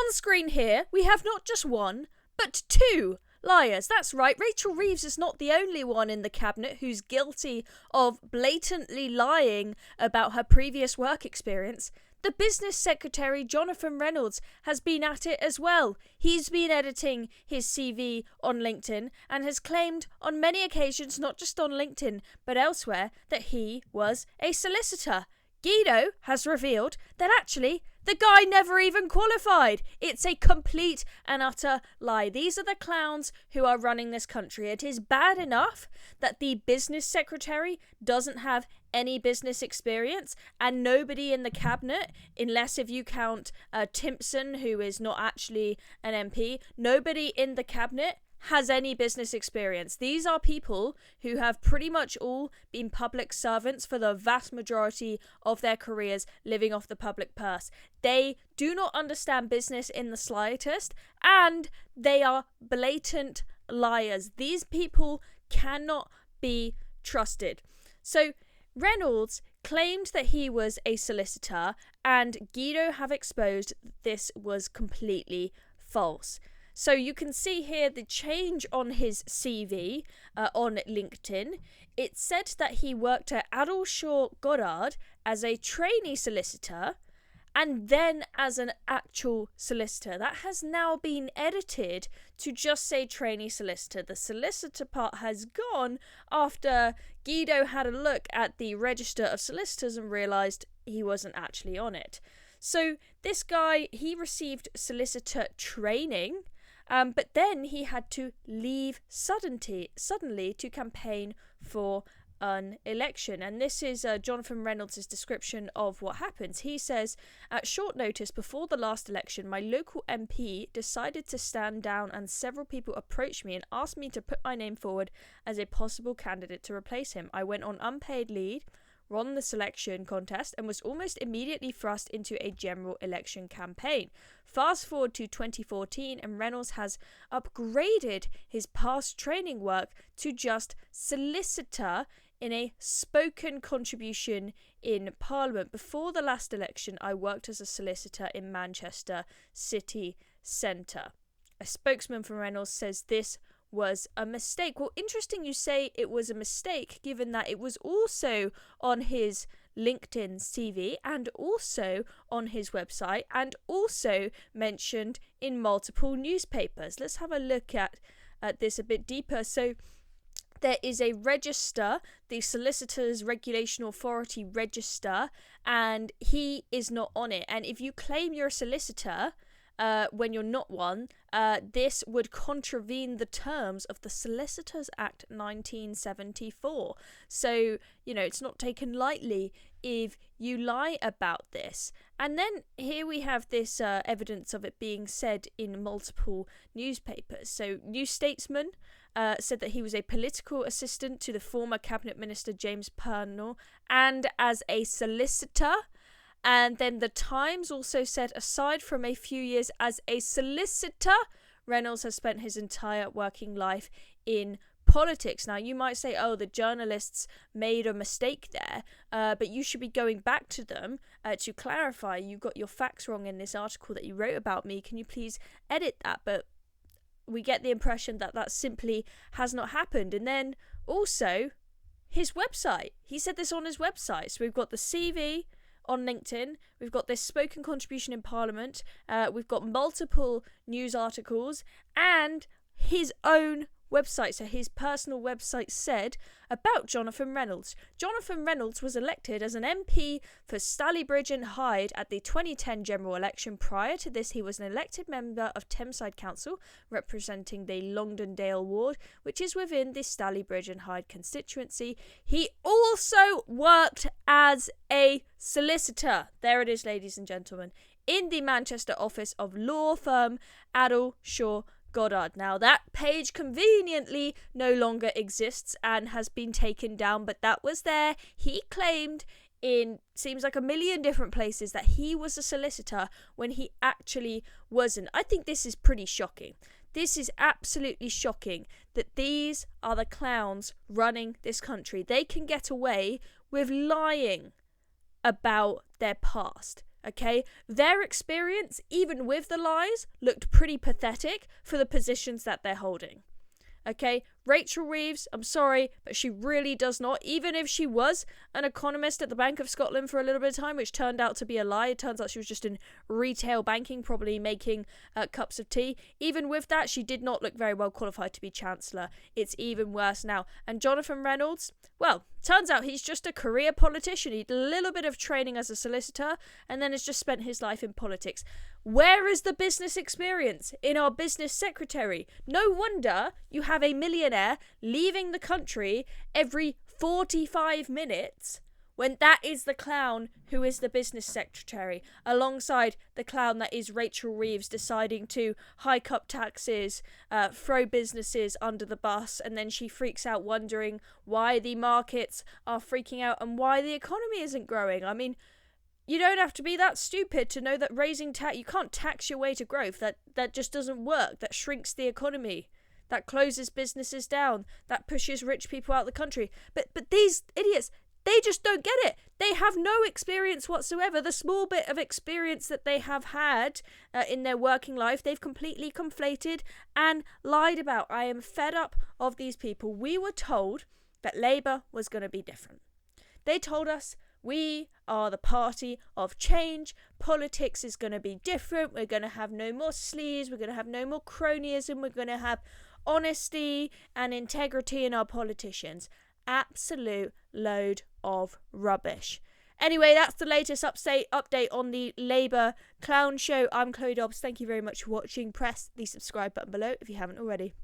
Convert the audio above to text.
On screen here, we have not just one, but two liars. That's right, Rachel Reeves is not the only one in the cabinet who's guilty of blatantly lying about her previous work experience. The business secretary, Jonathan Reynolds, has been at it as well. He's been editing his CV on LinkedIn and has claimed on many occasions, not just on LinkedIn, but elsewhere, that he was a solicitor. Guido has revealed that actually the guy never even qualified. It's a complete and utter lie. These are the clowns who are running this country. It is bad enough that the business secretary doesn't have any business experience, and nobody in the cabinet, unless if you count Timpson, who is not actually an MP, nobody in the cabinet has any business experience. These are people who have pretty much all been public servants for the vast majority of their careers, living off the public purse. They do not understand business in the slightest, and they are blatant liars. These people cannot be trusted. So Reynolds claimed that he was a solicitor, and Guido have exposed this was completely false. So you can see here the change on his CV on LinkedIn. It said that he worked at Addleshaw Goddard as a trainee solicitor and then as an actual solicitor. That has now been edited to just say trainee solicitor. The solicitor part has gone after Guido had a look at the register of solicitors and realised he wasn't actually on it. So this guy, he received solicitor training, but then he had to leave suddenly to campaign for an election. And this is Jonathan Reynolds' description of what happens. He says, at short notice before the last election, my local MP decided to stand down and several people approached me and asked me to put my name forward as a possible candidate to replace him. I went on unpaid leave, won the selection contest, and was almost immediately thrust into a general election campaign. Fast forward to 2014, and Reynolds has upgraded his past training work to just solicitor in a spoken contribution in Parliament. Before the last election, I worked as a solicitor in Manchester city centre. A spokesman for Reynolds says this was a mistake. Well, interesting you say it was a mistake, given that it was also on his LinkedIn CV and also on his website and also mentioned in multiple newspapers. Let's have a look at this a bit deeper. So there is a register, the Solicitors Regulation Authority register, and he is not on it. And if you claim you're a solicitor when you're not one, this would contravene the terms of the Solicitors Act 1974. So, it's not taken lightly if you lie about this. And then here we have this evidence of it being said in multiple newspapers. So New Statesman said that he was a political assistant to the former cabinet minister James Purnell and as a solicitor. And then the Times also said, aside from a few years as a solicitor, Reynolds has spent his entire working life in politics. Now, you might say, oh, the journalists made a mistake there, but you should be going back to them to clarify. You got your facts wrong in this article that you wrote about me. Can you please edit that? But we get the impression that that simply has not happened. And then also his website. He said this on his website. So we've got the CV on LinkedIn, we've got this spoken contribution in Parliament, we've got multiple news articles, and his own website. So his personal website said about Jonathan Reynolds. Jonathan Reynolds was elected as an MP for Stalybridge and Hyde at the 2010 general election. Prior to this, he was an elected member of Thameside Council, representing the Longdendale ward, which is within the Stalybridge and Hyde constituency. He also worked as a solicitor. There it is, ladies and gentlemen, in the Manchester office of law firm Addleshaw Goddard. Now, that page conveniently no longer exists and has been taken down, but that was there. He claimed in seems like a million different places that he was a solicitor when he actually wasn't. I think this is pretty shocking. This is absolutely shocking that these are the clowns running this country. They can get away with lying about their past. Okay, their experience, even with the lies, looked pretty pathetic for the positions that they're holding. Okay, Rachel Reeves, I'm sorry, but she really does not. Even if she was an economist at the Bank of Scotland for a little bit of time, which turned out to be a lie. It turns out she was just in retail banking, probably making cups of tea. Even with that, she did not look very well qualified to be Chancellor. It's even worse now. And Jonathan Reynolds, well, turns out he's just a career politician. He did a little bit of training as a solicitor and then has just spent his life in politics. Where is the business experience in our business secretary? No wonder you have a millionaire leaving the country every 45 minutes when that is the clown who is the business secretary, alongside the clown that is Rachel Reeves deciding to hike up taxes, throw businesses under the bus, and then she freaks out wondering why the markets are freaking out and why the economy isn't growing. I mean, you don't have to be that stupid to know that raising tax, you can't tax your way to growth. That just doesn't work. That shrinks the economy. That closes businesses down. That pushes rich people out of the country. But these idiots, they just don't get it. They have no experience whatsoever. The small bit of experience that they have had in their working life, they've completely conflated and lied about. I am fed up of these people. We were told that Labour was going to be different. They told us we are the party of change. Politics is going to be different. We're going to have no more sleaze. We're going to have no more cronyism. We're going to have honesty and integrity in our politicians. Absolute load of rubbish. Anyway, that's the latest update on the Labour clown show. I'm Chloe Dobbs. Thank you very much for watching. Press the subscribe button below if you haven't already.